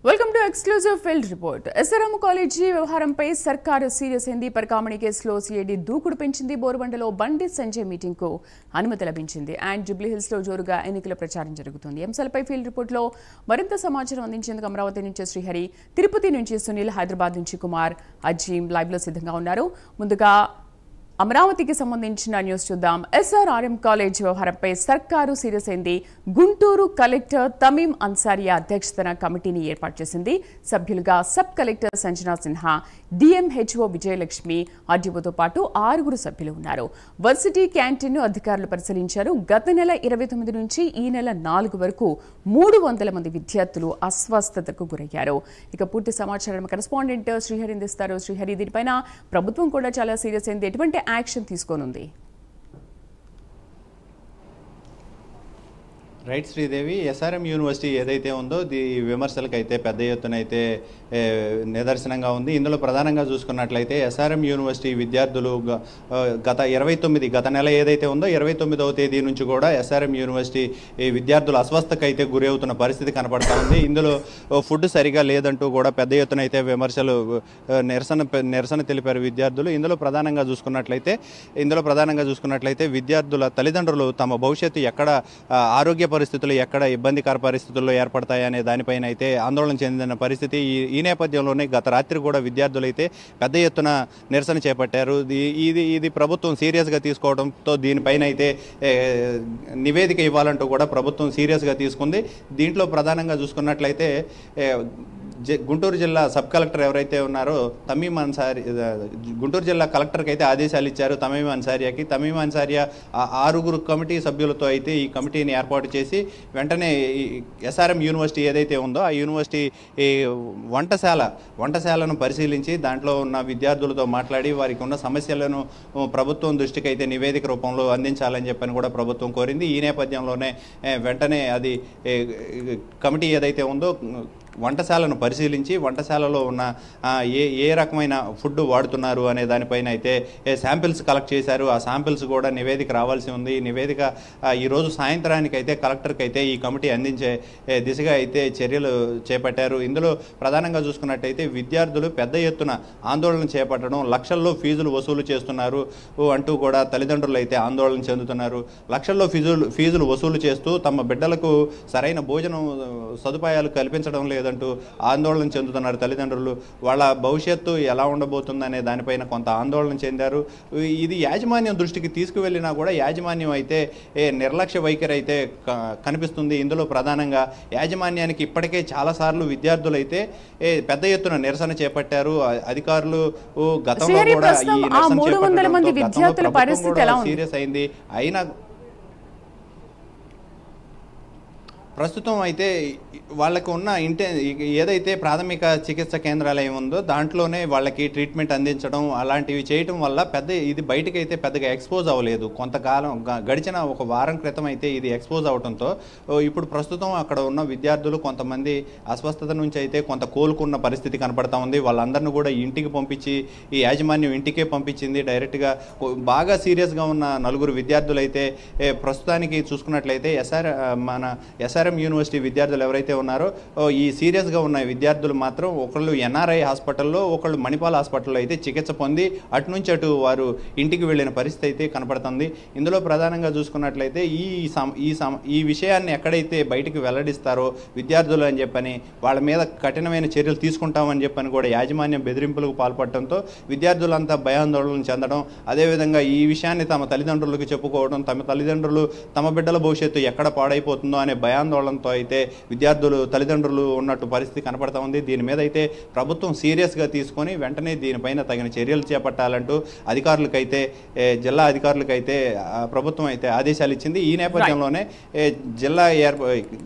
Welcome to exclusive field report. SRM college వ్యవహారంపై సర్కారు serious అయింది. పరకామణి కేసులో సిఐడి దూకుడు పెంచింది. బోరుబండలో బండి సంజయ్ మీటింగ్ కు అనుమతి లభించింది. అండ్ జూబ్లీహిల్స్ లో జోరుగా ఎన్నికల ప్రచారం జరుగుతుంది. అంశాలపై ఫీల్డ్ రిపోర్ట్ లో మరింత సమాచారం అందించేందుకు అమరావతి నుంచి శ్రీహరి, తిరుపతి నుంచి సునీల్, హైదరాబాద్ నుంచి కుమార్, అజీం లైవ్ లో సిద్ధంగా ఉన్నారు. ముందుగా అమరావతికి సంబంధించిన న్యూస్ చూద్దాం. ఎస్ఆర్ఆర్ఎం కాలేజ్ వ్యవహారంపై సర్కారు సీరియస్ అయింది. గుంటూరు కలెక్టర్ తమీం అన్సారియా అధ్యక్షతన కమిటీని ఏర్పాటు చేసింది. సభ్యులుగా sub collector Sanjana Sinha, DMHO Vijayalakshmi, ఆర్డీఓతో పాటు 6 సభ్యులు ఉన్నారు. వర్సిటీ క్యాంటీన్ను అధికారులు పరిశీలించారు. గత నెల 29 నుంచి ఈ నెల 4 వరకు 300 మంది విద్యార్థులు అస్వస్థతకు గురయ్యారు. ఇక పూర్తి సమాచారం కరెస్పాండెంట్ శ్రీహరి అందిస్తారు. శ్రీహరి, దీనిపైన ప్రభుత్వం కూడా చాలా సీరియస్ అయింది. ఎటువంటి యాక్షన్ తీసుకోనుంది? రైట్ శ్రీదేవి, ఎస్ఆర్ఎం యూనివర్సిటీ ఏదైతే ఉందో విమర్శలకు అయితే పెద్ద ఎత్తున అయితే నిదర్శనంగా ఉంది. ఇందులో ప్రధానంగా చూసుకున్నట్లయితే ఎస్ఆర్ఎం యూనివర్సిటీ విద్యార్థులు గత నెల ఏదైతే ఉందో 29వ తేదీ నుంచి కూడా ఎస్ఆర్ఎం యూనివర్సిటీ విద్యార్థులు అస్వస్థకు అయితే గురి అవుతున్న పరిస్థితి కనపడతా ఉంది. ఇందులో ఫుడ్ సరిగా లేదంటూ కూడా పెద్ద ఎత్తున అయితే విమర్శలు నిరసన తెలిపారు విద్యార్థులు. ఇందులో ప్రధానంగా చూసుకున్నట్లయితే విద్యార్థుల తల్లిదండ్రులు తమ భవిష్యత్తు ఎక్కడ ఆరోగ్య పరిస్థితులు ఎక్కడ ఇబ్బందికర పరిస్థితుల్లో ఏర్పడతాయనే దానిపైన అయితే ఆందోళన చెందిన పరిస్థితి. ఈ నేపథ్యంలోనే గత రాత్రి కూడా విద్యార్థులు అయితే పెద్ద ఎత్తున నిరసన చేపట్టారు. ఇది ప్రభుత్వం సీరియస్గా తీసుకోవడంతో దీనిపైన అయితే నివేదిక ఇవ్వాలంటూ కూడా ప్రభుత్వం సీరియస్గా తీసుకుంది. దీంట్లో ప్రధానంగా చూసుకున్నట్లయితే గుంటూరు జిల్లా సబ్ కలెక్టర్ ఎవరైతే ఉన్నారో తమీం అన్సారీ, గుంటూరు జిల్లా కలెక్టర్కి అయితే ఆదేశాలు ఇచ్చారు తమీం అన్సారియాకి. తమీం అన్సారియా 6 కమిటీ సభ్యులతో అయితే ఈ కమిటీని ఏర్పాటు చేసి వెంటనే ఎస్ఆర్ఎం యూనివర్సిటీ ఏదైతే ఉందో ఆ యూనివర్సిటీ వంటశాలను పరిశీలించి దాంట్లో ఉన్న విద్యార్థులతో మాట్లాడి వారికి ఉన్న సమస్యలను ప్రభుత్వం దృష్టికి అయితే నివేదిక రూపంలో అందించాలని చెప్పని కూడా ప్రభుత్వం కోరింది. ఈ నేపథ్యంలోనే వెంటనే అది కమిటీ ఏదైతే ఉందో వంటశాలను పరిశీలించి వంటశాలలో ఉన్న ఏ రకమైన ఫుడ్ వాడుతున్నారు అనే దానిపైన అయితే శాంపిల్స్ కలెక్ట్ చేశారు. ఆ శాంపిల్స్ కూడా నివేదిక రావాల్సి ఉంది. ఈ నివేదిక ఈరోజు సాయంత్రానికి అయితే కలెక్టర్కి అయితే ఈ కమిటీ అందించే దిశగా అయితే చర్యలు చేపట్టారు. ఇందులో ప్రధానంగా చూసుకున్నట్టయితే విద్యార్థులు పెద్ద ఎత్తున ఆందోళన చేపట్టడం, లక్షల్లో ఫీజులు వసూలు చేస్తున్నారు అంటూ కూడా తల్లిదండ్రులు అయితే ఆందోళన చెందుతున్నారు. లక్షల్లో ఫీజులు వసూలు చేస్తూ తమ బిడ్డలకు సరైన భోజనం సదుపాయాలు కల్పించడం లేదు అంటూ ఆందోళన చెందుతున్నారు తల్లిదండ్రులు. వాళ్ళ భవిష్యత్తు ఎలా ఉండబోతుందనే దానిపైన కొంత ఆందోళన చెందారు. ఇది యాజమాన్యం దృష్టికి తీసుకువెళ్ళినా కూడా యాజమాన్యం అయితే నిర్లక్ష్య వైఖరి అయితే కనిపిస్తుంది. ఇందులో ప్రధానంగా యాజమాన్యానికి ఇప్పటికే చాలాసార్లు విద్యార్థులు అయితే పెద్ద ఎత్తున నిరసన చేపట్టారు. అధికారులు గతంలో కూడా ఈ నిరసన చేపట్టడం సీరియస్ అయింది. అయినా ప్రస్తుతం అయితే వాళ్ళకు ఉన్న ఏదైతే ప్రాథమిక చికిత్స కేంద్రాలయం ఉందో దాంట్లోనే వాళ్ళకి ట్రీట్మెంట్ అందించడం అలాంటివి చేయటం వల్ల ఇది బయటకు అయితే పెద్దగా ఎక్స్పోజ్ అవ్వలేదు. కొంతకాలం గడిచిన ఒక వారం క్రితం అయితే ఇది ఎక్స్పోజ్ అవడంతో ఇప్పుడు ప్రస్తుతం అక్కడ ఉన్న విద్యార్థులు కొంతమంది అస్వస్థత నుంచి అయితే కొంత కోలుకున్న పరిస్థితి కనపడతా ఉంది. వాళ్ళందరినీ కూడా ఇంటికి పంపించి ఈ యాజమాన్యం ఇంటికే పంపించింది డైరెక్ట్గా. బాగా సీరియస్గా ఉన్న 4 విద్యార్థులు అయితే ప్రస్తుతానికి చూసుకున్నట్లయితే ఎస్ఆర్ఎం యూనివర్సిటీ విద్యార్థులు ఎవరైతే ఉన్నారో ఈ సీరియస్గా ఉన్న విద్యార్థులు మాత్రం ఒకళ్ళు ఎన్ఆర్ఐ హాస్పిటల్లో, ఒకళ్ళు మణిపాల్ హాస్పిటల్లో అయితే చికిత్స పొంది అటు వారు ఇంటికి వెళ్ళిన పరిస్థితి అయితే కనపడుతుంది. ఇందులో ప్రధానంగా చూసుకున్నట్లయితే ఈ విషయాన్ని ఎక్కడైతే బయటికి వెల్లడిస్తారో విద్యార్థులు అని చెప్పని వాళ్ళ మీద కఠినమైన చర్యలు తీసుకుంటామని చెప్పని కూడా యాజమాన్యం బెదిరింపులకు పాల్పడటంతో విద్యార్థులంతా భయాందోళన చెందడం, అదేవిధంగా ఈ విషయాన్ని తమ తల్లిదండ్రులకు చెప్పుకోవడం, తమ తల్లిదండ్రులు తమ బిడ్డల భవిష్యత్తు ఎక్కడ పాడైపోతుందో అనే భయాందోళనతో అయితే విద్యార్థులు తల్లిదండ్రులు ఉన్నట్టు పరిస్థితి కనపడతా ఉంది. దీని మీద అయితే ప్రభుత్వం సీరియస్గా తీసుకొని వెంటనే దీనిపైన తగిన చర్యలు చేపట్టాలంటూ జిల్లా అధికారులకైతే ప్రభుత్వం అయితే ఆదేశాలు ఇచ్చింది. ఈ నేపథ్యంలోనే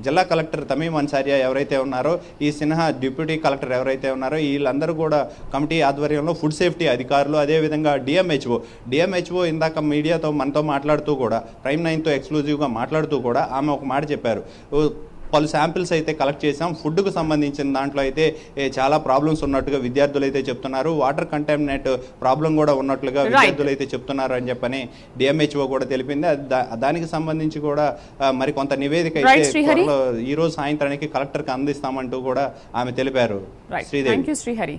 జిల్లా కలెక్టర్ తమీం అన్సారియా ఎవరైతే ఉన్నారో, ఈ సిన్హా డిప్యూటీ కలెక్టర్ ఎవరైతే ఉన్నారో వీళ్ళందరూ కూడా కమిటీ ఆధ్వర్యంలో ఫుడ్ సేఫ్టీ అధికారులు, అదేవిధంగా డిఎంహెచ్ఓ ఇందాక మీడియాతో మనతో మాట్లాడుతూ కూడా Prime 9తో ఎక్స్క్లూజివ్గా మాట్లాడుతూ కూడా ఆమె ఒక మాట చెప్పారు. పలు శాంపిల్స్ అయితే కలెక్ట్ చేసాం. ఫుడ్కు సంబంధించిన దాంట్లో అయితే చాలా ప్రాబ్లమ్స్ ఉన్నట్టుగా విద్యార్థులు అయితే చెప్తున్నారు. వాటర్ కంటామినేట్ ప్రాబ్లం కూడా ఉన్నట్లుగా విద్యార్థులు అయితే చెప్తున్నారు అని చెప్పని డిఎంహెచ్ఓ కూడా తెలిపింది. దానికి సంబంధించి కూడా మరి కొంత నివేదిక అయితే ఈ రోజు సాయంత్రానికి కలెక్టర్కి అందిస్తామంటూ కూడా ఆమె తెలిపారు. శ్రీదేవి. శ్రీహరి.